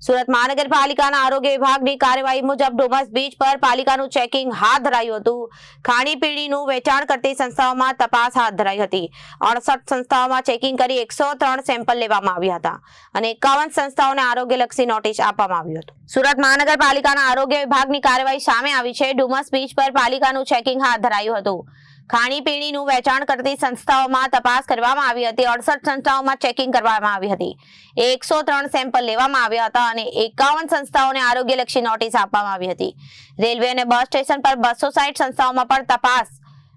સુરત મહાનગરપાલિકાના આરોગ્ય વિભાગની કાર્યવાહી મુજબ ડુમસ બીચ પર પાલિકાનું ચેકિંગ હાથ ધરાયું હતું। ખાણીપીણીનું વેચાણ કરતી સંસ્થાઓમાં તપાસ હાથ ધરાઈ હતી। 68 સંસ્થાઓમાં ચેકિંગ કરી 103 સેમ્પલ લેવામાં આવ્યા હતા અને 51 સંસ્થાઓને આરોગ્યલક્ષી નોટિસ આપવામાં આવી હતી। સુરત મહાનગરપાલિકાના આરોગ્ય વિભાગની કાર્યવાહી સામે આવી છે। ડુમસ બીચ પર પાલિકાનું ચેકિંગ હાથ ધરાયું હતું। ખાણીપીણીનું વેચાણ કરતી સંસ્થાઓમાં તપાસ કરવામાં આવી હતી। 68 સંસ્થાઓમાં ચેકિંગ કરવામાં આવી હતી। 103 સેમ્પલ લેવામાં આવ્યા હતા અને 51 સંસ્થાઓને આરોગ્યલક્ષી નોટિસ આપવામાં આવી હતી। રેલવે અને બસ સ્ટેશન પર 260 સંસ્થાઓમાં પણ તપાસ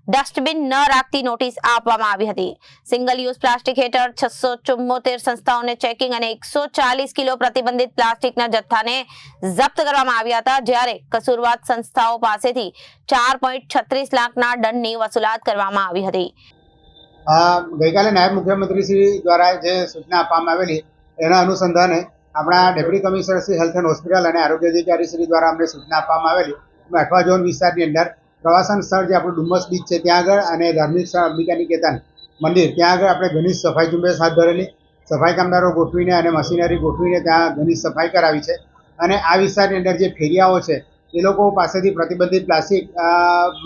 ડસ્ટબિન ન રાખતી નોટિસ આપવામાં આવી હતી। સિંગલ યુઝ પ્લાસ્ટિક હેઠળ 674 સંસ્થાઓને ચેકિંગ અને 140 કિલો પ્રતિબંધિત પ્લાસ્ટિકના જથ્થાને જપ્ત કરવામાં આવ્યા હતા, જ્યારે કસૂરવાર સંસ્થાઓ પાસેથી 4.36 લાખના દંડની વસૂલાત કરવામાં આવી હતી। ગઈકાલે નાયબ મુખ્યમંત્રી શ્રી દ્વારા જે સૂચના આપવામાં આવેલી એના અનુસંધાને આપણા deputy commissioner Shri health and hospital અને આરોગ્ય અધિકારી શ્રી દ્વારા અમને સૂચના આપવામાં આવેલી અઠવા ઝોન વિસ્તારની અંદર પ્રવાસન સ્થળ જે આપણું ડુમસ બીચ છે ત્યાં આગળ અને ધાર્મિક સ્થળ અંબિકા નિકેતન મંદિર ત્યાં આગળ આપણે ઘણી સફાઈ ઝુંબેશ હાથ ધરેલી, સફાઈ કામદારો ગોઠવીને અને મશીનરી ગોઠવીને ત્યાં ઘણી સફાઈ કરાવી છે। અને આ વિસ્તારની અંદર જે ફેરિયાઓ છે એ લોકો પાસેથી પ્રતિબંધિત પ્લાસ્ટિક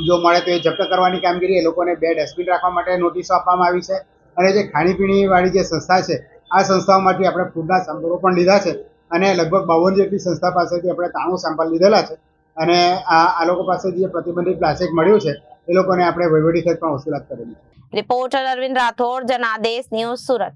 જો મળે તો એ જપ્ત કરવાની કામગીરી, એ લોકોને 2 ડસ્ટબિન રાખવા માટે નોટિસો આપવામાં આવી છે। અને જે ખાણીપીણીવાળી જે સંસ્થા છે આ સંસ્થાઓમાંથી આપણે ફૂડના સેમ્પલો પણ લીધા છે અને લગભગ 52 જેટલી સંસ્થા પાસેથી આપણે 93 સેમ્પલ લીધેલા છે અને આ લોકો પાસેથી જે પ્રતિબંધિત પ્લાસ્ટિક મળ્યું છે એ લોકોને આપણે વહીવટી ખર્ચ પણ વસૂલાત કરેલી છે। Reporter Arvind Rathod, Janadesh news, Surat.